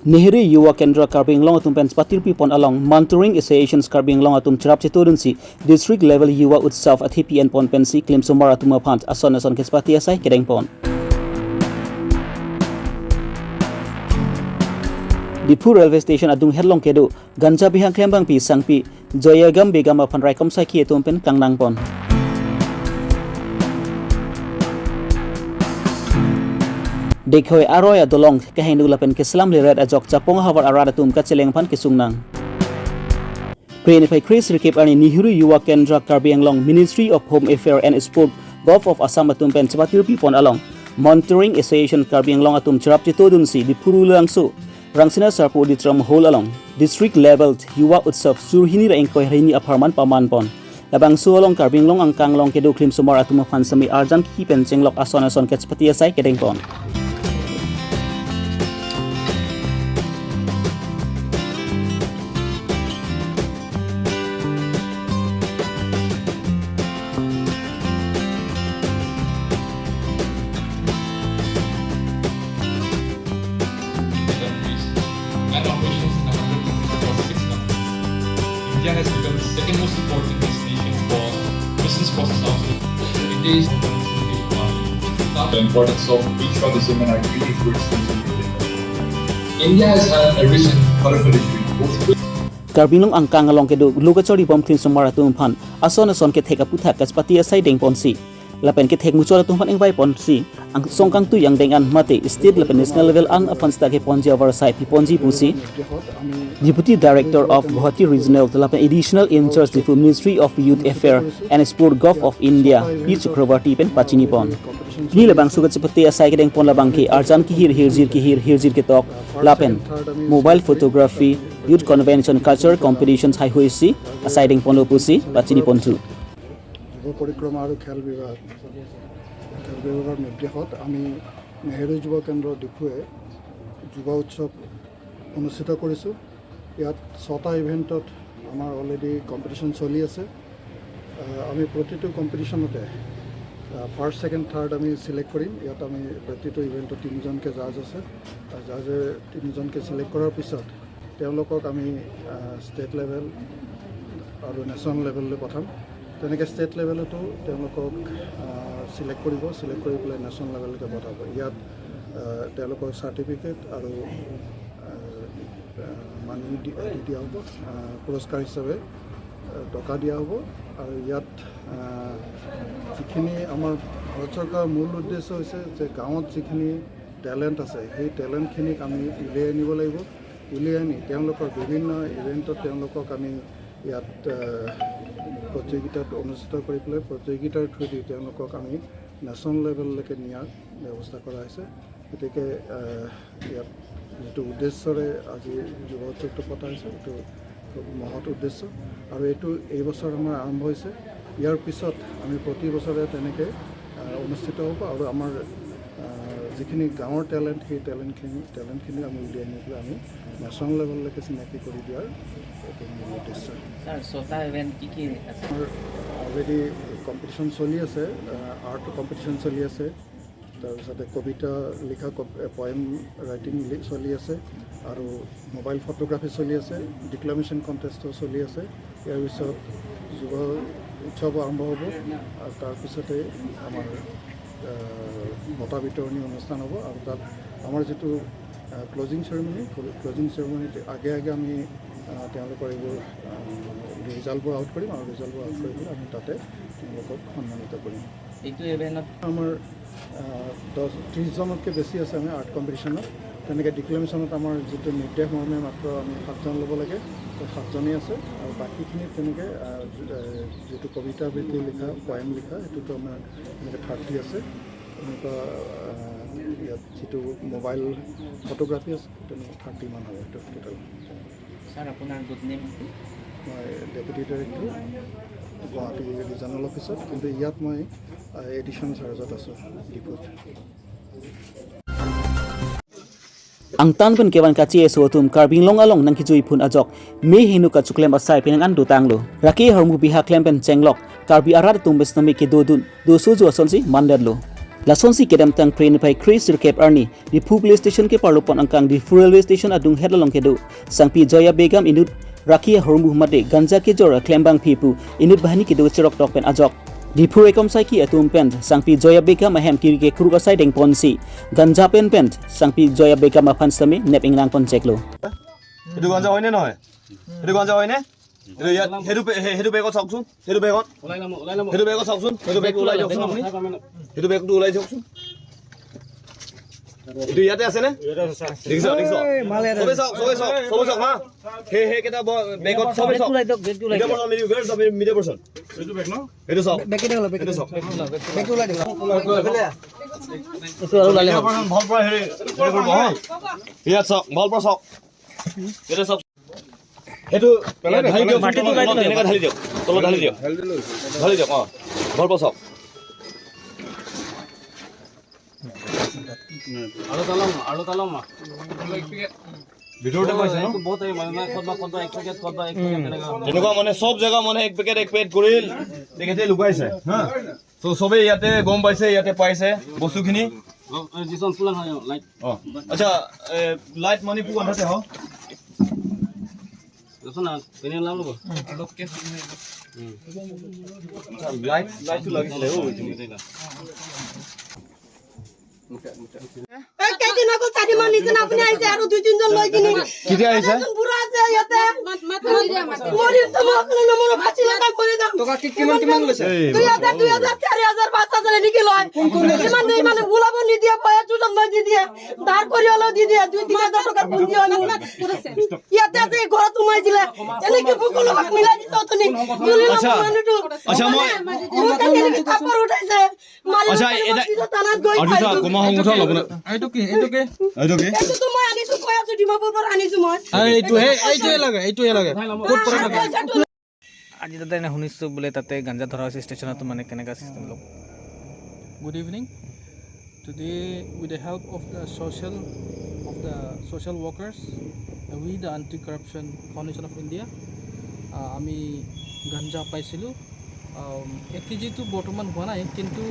Nehru Yuwa Kendra Karbi Longri Abirta patirpi pon along monitoring associations Karbi Longri Abirta chirap chitodunsi district level Yuwa Utsav at HPN pon pensi claim somara tuma pant ason kespati asai kedeng pon. Dipu railway station adung herlong kedo ganja bihang klembang pi sangpi joyagam begam apan raikom saki etumpen kangnang pon. Dekhoi aroya dolong kehendu lapen keslam lirat ajok capong hawar arada tum kaceleng pan kesungnang. Prenifai Chris Rikip ani Nehru Yuwa Kendra Karbi Anglong Ministry of Home Affairs and Sport Gulf of Assam atumpen cepatirpi pon along monitoring association Karbi Anglong atum cerap citodunsi di puru langsu rangsina sarpu di tram hole along district level Yuwa Utsav surhini ra engkoi harini aparman paman pon. Labang su along Karbi Anglong angkang long kedo klim sumar atum pan sami arjan ki pencenglok ason kespati asai kedeng pon. And operations in 156 countries. India has become the second most important destination for business process outsourcing. India is the importance of each of the women activities towards India has had a rich and colorful history. Karbinong angkang along kedo lugachori bom clean somara tumpan ason ke theka puthak kaspati asai deng ponsi. Lapen ke thek muchora tumpan eng vai ponsi ang songkang tu yang dengan mate state lapen national level ang apan sta ke ponji oversight pi ponji pusi Deputy Director of Guwahati Regional lapen additional in charge the Ministry of Youth Affairs and Sport Gulf of India P Chakravarti pen pachini pon ni labang sugat seperti asai ke deng pon labang ke arjan ki hirzir ke tok lapen mobile photography youth convention culture competitions hai hoisi asai deng pon pusi pachini ponsu পৰিক্ৰমা আৰু খেল বিভাগৰ নিৰ্দেশত আমি নেহেৰু যুৱ কেন্দ্ৰ ডিফুৱে যুৱ উৎসৱ অনুষ্ঠিত কৰিছোঁ। ইয়াত 6টা ইভেণ্টত আমাৰ অলৰেডি কম্পিটিশ্যন চলি আছে। আমি প্ৰতিটো কম্পিটিশ্যনতে ফাৰ্ষ্ট ছেকেণ্ড থাৰ্ড আমি চিলেক্ট কৰিম। ইয়াত আমি প্ৰতিটো ইভেণ্টত 3জনকৈ জাজ আছে। জাজে 3জনকৈ চিলেক্ট কৰাৰ পিছত তেওঁলোকক আমি ষ্টেট লেভেল আৰু নেশ্যনেল লেভেললৈ পঠাম। তেনেকৈ ষ্টেট লেভেলতো তেওঁলোকক চিলেক্ট কৰি পেলাই নেশ্যনেল লেভেললৈকে পঠাব। ইয়াত তেওঁলোকৰ চাৰ্টিফিকেট আৰু মানি দিয়া হ'ব, পুৰস্কাৰ হিচাপে টকা দিয়া হ'ব। আৰু ইয়াত যিখিনি আমাৰ ভাৰত চৰকাৰৰ মূল উদ্দেশ্য হৈছে যে গাঁৱত যিখিনি টেলেণ্ট আছে সেই টেলেণ্টখিনিক আমি উলিয়াই আনিব লাগিব। উলিয়াই আনি তেওঁলোকৰ বিভিন্ন ইভেণ্টত তেওঁলোকক আমি ইয়াত প্ৰতিযোগিতাত অনুষ্ঠিত কৰি পেলাই প্ৰতিযোগিতাৰ থ্ৰুদি তেওঁলোকক আমি নেশ্যনেল লেভেললৈকে নিয়াৰ ব্যৱস্থা কৰা হৈছে। গতিকে ইয়াত যিটো উদ্দেশ্যৰে আজি যুৱ উৎসৱটো পতা হৈছে এইটো খুব মহৎ উদ্দেশ্য আৰু এইটো এই বছৰ আমাৰ আৰম্ভ হৈছে। ইয়াৰ পিছত আমি প্ৰতি বছৰে তেনেকৈ অনুষ্ঠিত হ'ব আৰু আমাৰ যিখিনি গাঁৱৰ টেলেণ্ট সেই টেলেণ্টখিনি আমি উলিয়াই আনি পেলাই আমি নেশ্যনেল লেভেললৈকে চিনাকি কৰি দিয়াৰ এইটো মূল উদ্দেশ্য। অলৰেডি কম্পিটিশ্যন চলি আছে, আৰ্ট কম্পিটিশ্যন চলি আছে, তাৰপিছতে কবিতা লিখা পয়েম ৰাইটিং চলি আছে আৰু মোবাইল ফটোগ্ৰাফী চলি আছে, ডিক্লামেশ্যন কণ্টেষ্টো চলি আছে। ইয়াৰ পিছত যুৱ উৎসৱ আৰম্ভ হ'ব আৰু তাৰপিছতে আমাৰ বঁটা বিতৰণী অনুষ্ঠান হ'ব আৰু তাত আমাৰ যিটো ক্লজিং চেৰেমনিত আগে আমি তেওঁলোকৰ এইবোৰ ৰিজাল্টবোৰ আউট কৰিম আৰু ৰিজাল্টবোৰ আউট কৰি পেলাই আমি তাতে তেওঁলোকক সন্মানিত কৰিম। এইটো ইভেণ্টত আমাৰ 30জনতকৈ বেছি আছে আমি আৰ্ট কম্পিটিশ্যনত। তেনেকৈ ডিক্লেমেশ্যনত আমাৰ যিটো নিৰ্দেশ মৰ্মে মাত্ৰ আমি 7জন ল'ব লাগে, 7জনেই আছে আৰু বাকীখিনিত তেনেকৈ যিটো কবিতা আবৃত্তি লিখা পয়েম লিখা সেইটোতো আমাৰ তেনেকৈ 30 আছে। এনেকুৱা ইয়াত যিটো মোবাইল ফটোগ্ৰাফী আছে তেনেকৈ 30মান হ'ব এইটো টোটেল। ছাৰ আপোনাৰ গুড নেম? মই ডেপুটি ডাইৰেক্টৰ গুৱাহাটী ৰিজনেল অফিচত, কিন্তু ইয়াত মই এডিশ্যন চাৰ্জত আছোঁ ডিপুত। Ang tan pun kewan kaci eso tum Karbi Long nang kijui pun ajok me hinu ka chuklem asai penangan do tanglo raki hormu pihak klem pen cenglok Karbi arar tum besnami ke dodun do soju asonsi mandadlo Lason si kedam tang train pai Chris Recap Arni di Phu police station ke parlopon angkang di Phu railway station adung hedalong kedu sangpi Joya Begam inut Rakia Hormuh Made ganja ke jora klembang pipu inut bahani kedu cerok tok pen ajok di Phu rekom saiki atum pen sangpi Joya Begam ahem kiri ke kru asai deng ponsi ganja pen sangpi Joya Begam afan sami nep ingrang pon ceklo Itu ganja hoine নহয় Itu ganja hoine Itu ya hedu begot saksun hedu begot hedu begot saksun hedu beg ulai joksun apni hedu beg tu ulai joksun Itu ইয়াতে আছে নে দেখিছ সবে সব মা হে কেটা বেগত সবে সব মিডিয়া পারসন এটো বেগ ন এটো সব বেগ কেটা হলো বেগ এটো সব বেগ উলাই দিও এটো উলাই দিও ভাল পৰা হে কৰব হ ইয়াত সব ভাল পৰা সব এটো সব এটো ঢালি দিও মাটি তো গাইতে এনেকা ঢালি দিও তল ঢালি দিও ভাল পৰা সব আলু তালাম মা ভিতৰতে পাইছে ন বহুত এই মানে কত এক পেকেট এনেকুৱা মানে সব জায়গা মানে এক পেকেট কৰিল দেখেতে লুকাইছে হা তো সবে ইয়াতে গম পাইছে ইয়াতে পাইছে বস্তুখিনি জিসন ফুলান হয় লাইট আচ্ছা লাইট মানে পু আনতে হ দছনা পেনে লাম লব লোকে লাইট তো লাগিছিলে ও এই কেদিন আগত চাৰি মান নিচিনা আপুনি আহিছে আৰু দুই তিনজন লৈ কিনি কেতিয়া আহিছে বুঢ়া আছে ইয়াতে মৰি তোমাক নমৰ ফাঁচি লগাই কৰি দাম টকা কিমান লৈছে 2000 4000 5000 এনেকে লয় কিমান দেই মানে ওলাব নিদিয়ে পয়া চুটন লৈ দি দিয়ে ধাৰ কৰি হলো দি দিয়ে 2-3000 টকা পুঁজি হলো ইয়াতে আছে ঘৰত সোমাইছিলে এনেকে বুকুল ভাগ মিলাই দিছ তুমি আচ্ছা মই এনেকে কাপড় উঠাইছে আচ্ছা এটা থানাত গৈ আচ্ছা কমা সংগঠন লব না এইটো কি এইটো তো মই আনিছো কৈ আছো ডিমাপুৰ পৰা আনিছো মই এইটোৱে লাগে ক'ত পৰা লাগে আজি তাতে এনে শুনিছোঁ বোলে তাতে গাঞ্জা ধৰা হৈছে ষ্টেচনতো মানে কেনেকুৱা system log Good evening. Today, with the help of the social workers, we the Anti-Corruption Foundation of India, আমি গাঞ্জা পাইছিলোঁ 1 কেজি তো বৰ্তমান হোৱা নাই কিন্তু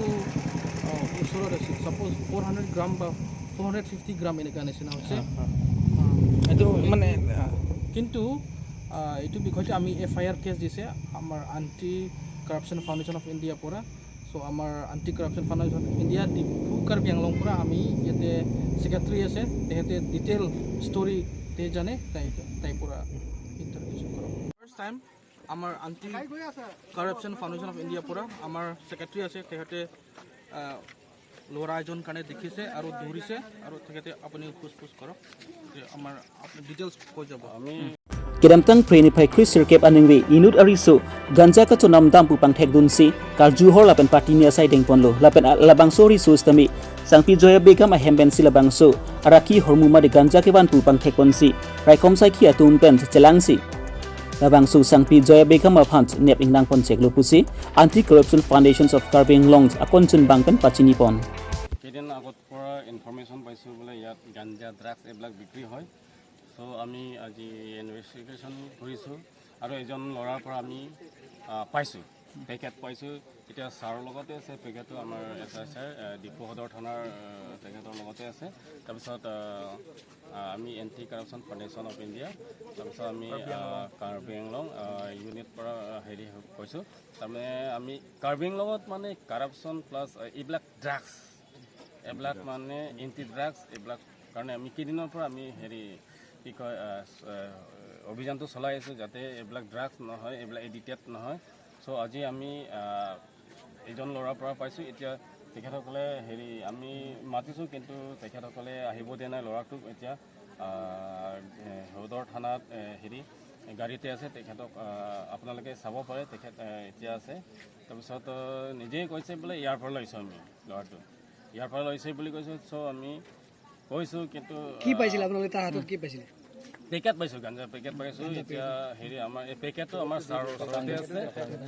ওচৰত আছে সাপোজ 400 গ্ৰাম বা 450 গ্ৰাম এনেকুৱা নিচিনা হৈছে এইটো মানে কিন্তু এইটো বিষয়টো আমি FIR কেছ দিছে আমাৰ আন্টি কাৰাপশ্যন ফাউণ্ডেশ্যন অফ ইণ্ডিয়াৰ পৰা সো আমাৰ aunty corruption foundation of India Dibru Karbi Anglong পৰা আমি ইয়াতে ছেক্ৰেটাৰী আছে তেহেঁতে ডিটেইল ষ্টৰি তে জানে তাই পৰা ইণ্টাৰভিউ কৰক ফাৰ্ষ্ট টাইম আমাৰ আন্টি কাৰাপশ্যন ফাউণ্ডেশ্যন অফ ইণ্ডিয়াৰ পৰা আমাৰ ছেক্ৰেটাৰী আছে তেহেঁতে ল'ৰা এজন কাৰণে দেখিছে আৰু দৌৰিছে আৰু তেখেতে আপুনি সোধ কৰক আমাৰ আপুনি ডিটেইলছ কৈ যাব আমি Kedamtang Prenipai Chris Recap Aningwi Inut Ariso Ganja ka chonam dam pupang thek dunsi Karju hor lapen party ni asai deng ponlo lapen labangso resource tami Sangpi Joya Begam ahemben si labangso Araki hormuma de ganja ke ban pupang thek ponsi Raikom sai ki atum pen celangsi Labangso Sangpi Joya Begam aphant nep ingnang pon chek lopusi Anti-Corruption Foundations of Karbi Longs akonchun bangpen pachini pon কেইদিন আগত পৰা information পাইছোঁ বোলে ইয়াত গাঞ্জা drugs এইবিলাক বিক্ৰী হয় চ' আমি আজি ইনভেষ্টিগেশ্যন কৰিছোঁ আৰু এজন ল'ৰাৰ পৰা আমি পাইছোঁ পেকেট পাইছোঁ এতিয়া ছাৰৰ লগতে আছে পেকেটটো আমাৰ SIR ডিফু সদৰ থানাৰ তেখেতৰ লগতে আছে তাৰপিছত আমি anti corruption foundation of India তাৰপিছত আমি কাৰ্বি আংলং ইউনিট পৰা হেৰি কৈছোঁ তাৰমানে আমি কাৰ্বি আংলঙত মানে কাৰাপশ্যন প্লাছ এইবিলাক ড্ৰাগছ এইবিলাক মানে এণ্টি ড্ৰাগছ এইবিলাক কাৰণে আমি কেইদিনৰ পৰা আমি হেৰি কি কয় অভিযানটো চলাই আছোঁ যাতে এইবিলাক ড্ৰাগছ নহয় এইবিলাক এডিক্টেড নহয় চ' আজি আমি এজন ল'ৰাৰ পৰা পাইছোঁ এতিয়া তেখেতসকলে হেৰি আমি মাতিছোঁ কিন্তু তেখেতসকলে আহিব দিয়া নাই ল'ৰাটোক এতিয়া সদৰ থানাত হেৰি গাড়ীতে আছে তেখেতক আপোনালোকে চাব পাৰে তেখেত এতিয়া আছে তাৰপিছত নিজেই কৈছে বোলে ইয়াৰ পৰা লৈছোঁ আমি ল'ৰাটো ইয়াৰ পৰা লৈছে বুলি কৈছোঁ চ' আমি কৈছোঁ কিন্তু কি পাইছিলে আপোনালোকে তাৰ হাতত কি পাইছিলে পেকেট পাইছোঁ গাঞ্জা পেকেট পাইছোঁ এতিয়া হেৰি আমাৰ এই পেকেটটো আমাৰ ছাৰৰ ওচৰতে আছে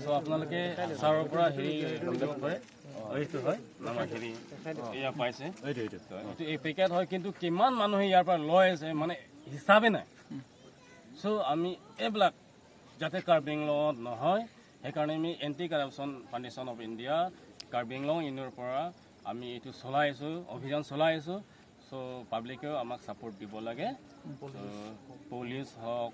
চ' আপোনালোকে ছাৰৰ পৰা হেৰি কৰিব পাৰে এইটো হয় আমাৰ হেৰি এয়া পাইছে এইটো এই পেকেট হয় কিন্তু কিমান মানুহে ইয়াৰ পৰা লৈ আছে মানে হিচাপে নাই চ' আমি এইবিলাক যাতে কাৰ্বি আংলঙত নহয় সেইকাৰণে আমি anti corruption foundation of India Karbi Anglong ইউনিয়নৰ পৰা আমি এইটো চলাই আছোঁ অভিযান চলাই আছোঁ চ' পাব্লিকেও আমাক ছাপোৰ্ট দিব লাগে পুলিচ হওক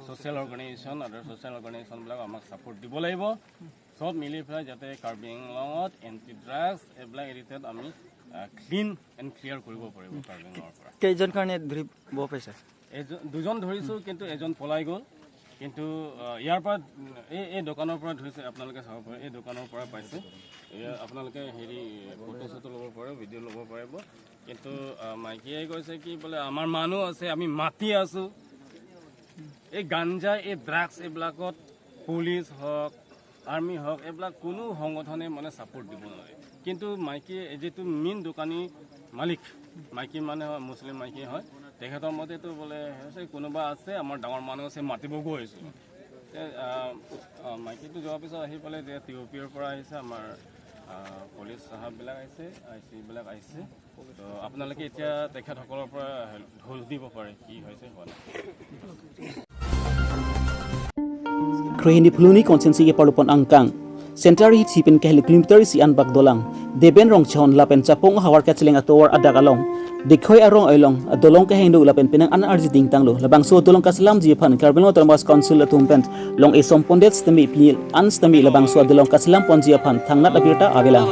ছ'চিয়েল অৰ্গেনাইজেশ্যন আৰু ছ'চিয়েল অৰ্গেনাইজেশ্যনবিলাক আমাক ছাপোৰ্ট দিব লাগিব চব মিলি পেলাই যাতে কাৰ্বি আংলঙত এণ্টি ড্ৰাগছ এইবিলাক এৰিটেড আমি ক্লিন এণ্ড ক্লিয়াৰ কৰিব পাৰিব কাৰ্বি আংলঙৰ পৰা কেইজন কাৰণে ধৰিব পাইছে দুজন ধৰিছোঁ কিন্তু এজন পলাই গ'ল কিন্তু ইয়াৰ পৰা এই দোকানৰ পৰা ধৰিছে আপোনালোকে চাব পাৰে এই দোকানৰ পৰা পাইছে আপোনালোকে হেৰি ফটো চটো ল'ব পাৰে ভিডিঅ' ল'ব পাৰিব কিন্তু মাইকীয়ে কৈছে কি বোলে আমাৰ মানুহ আছে আমি মাতি আছোঁ এই গাঞ্জা এই ড্ৰাগছ এইবিলাকত পুলিচ হওক আৰ্মি হওক এইবিলাক কোনো সংগঠনে মানে ছাপোৰ্ট দিব নোৱাৰে কিন্তু মাইকী যিটো মেইন দোকানী মালিক মাইকী মানে হয় মুছলিম মাইকী হয় তেখেতৰ মতেতো বোলে কোনোবা আছে আমাৰ ডাঙৰ মানুহ আছে মাতিব গৈ আছোঁ মাইকীটো যোৱাৰ পিছত আহি পেলাই যে TOPৰ পৰা আহিছে আমাৰ পুলিচ চাহাববিলাক আহিছে IC বিলাক আহিছে তো আপোনালোকে এতিয়া তেখেতসকলৰ পৰা ঢোল দিব পাৰে কি হৈছে হোৱা নাই Krehini Phuluni konsensi ke palupon angkang. Sentari sipin ke kilometer si anbak dolang. Deben rong chon lapen capong hawar kaceling atowar adak along. Dekhoi arong oilong adolong ke hindu lapen pinang an arji ding tanglo. Labang so dolong kaslam jipan Karbi Longri Termas Council atumpent long esom pondet stemi pil an stemi labang so adolong kaslam pon jipan Karbi Abirta avela.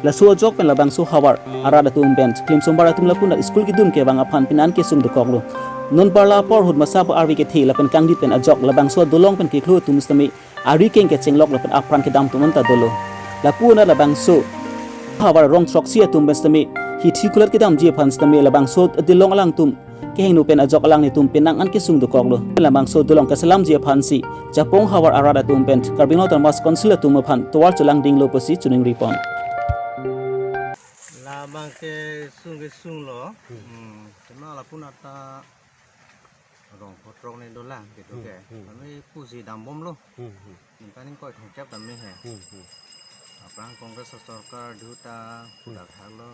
La so jok pen labang so hawar arada tumpent klim sombara tum lapun school kidum ke bang apan pinan ke sum dekoglo. Non parla por hud masab arwi ke thi lapen kang dit pen ajok labang so dolong pen ke khlu tum stemi ari keng ke chenglok lapen apran ke dam tuman ta dolo. La puna labang so hawar rong trok sia tum stemi hi thikulat ke dam je phan stemi labang so dilong alang tum ke hinu pen ajok alang ni tum penang an ke sung dekoglo. Labang so dolong kasalam je phan si japong hawar arada tum pen Karbi Longri Termas Council tum phan towar chulang ding lo posi chuning ripon. Labang ke sung lo kena lapun ata rong kotrong ni dolang gitu ke kami pusi dambom lo mungkin kau thongcap kami he aprang kongres sarkar duta pudak thalo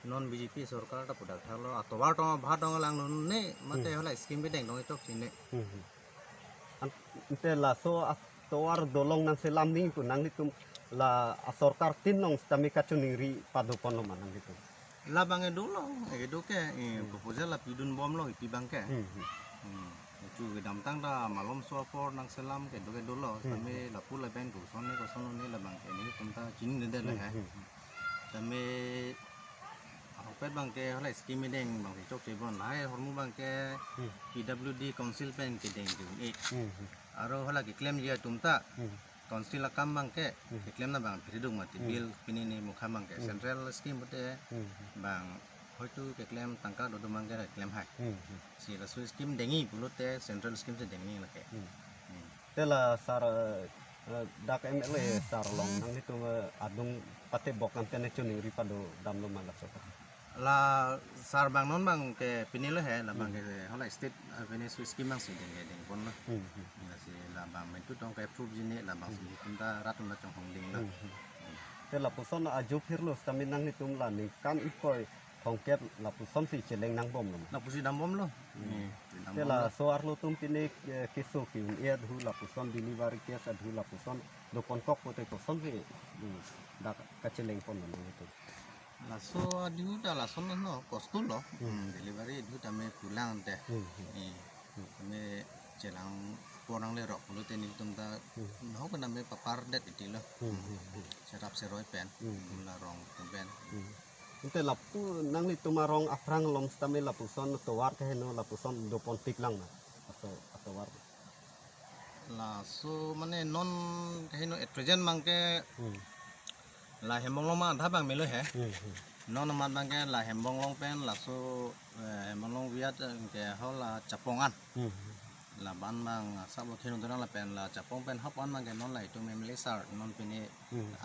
non BJP sarkar ta pudak thalo atobar to bhat dong lang ne mate hola scheme be deng dong tok chine ante la so atowar dolong nang selam ning tu nang nitum la sarkar tin nong stami kachuning ri padopon lo manang gitu labang dulu itu ke proposal la pidun bom lo ipi bang ke itu gedam tang da malom suapor nang selam ke doke dulu kami lapu la ben koson ni labang ke ni tumta chin de la ha kami opet bang ke hola scheme deng bang chok tebon hai hormu bang ke PWD council pen ke deng ju aro hola ke claim dia tumta council akam bang ke claim na bang pridung mati bill pini ni mukha bang ke central scheme bote bang hoitu ke claim tangka dodo bang ke claim hai si rasu scheme dengi bulote central scheme se dengi lake tela sar dak MLA sar long nang nitu adung pate bok nang tene chuning ri pado damlo malak so la sar bang non bang ke pini lo he la bang ke hola state avenue scheme bang se deng pon la si la bang mentu tong ke approve jine la bang si kunta ratun la chong hong ding la tela puson aju phirlo stamin nang nitum la ni kan ipoi hongket la puson si cheleng nang bom lo la pusi dam bom lo tela so arlo tum pini kiso ki e dhu la puson delivery case adhu la puson do konkok pote puson vi dak kacheleng pon lo itu la so adu da la son no kostul lo delivery du tame pulang te me chelang porang le rok lu te ni tum ta no ko name papar det iti lo serap seroi pen la rong tum pen ente lapu nang ni tumarong aprang lom stame lapuson towar ke no lapuson do pontik lang na atau war la so mane non kahino at present mangke la hembong long ma dha bang melo he non amat bang ke la hembong long pen la so hembong long viat ke hola chapongan la ban bang sabo khino dona la pen la chapong pen hop on bang ke non la itu memle sar non pini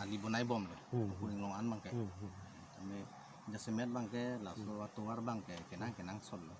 agi bonai bom lo kuning long an bang ke me jasemet bang ke la so atuar bang ke kenang sol lo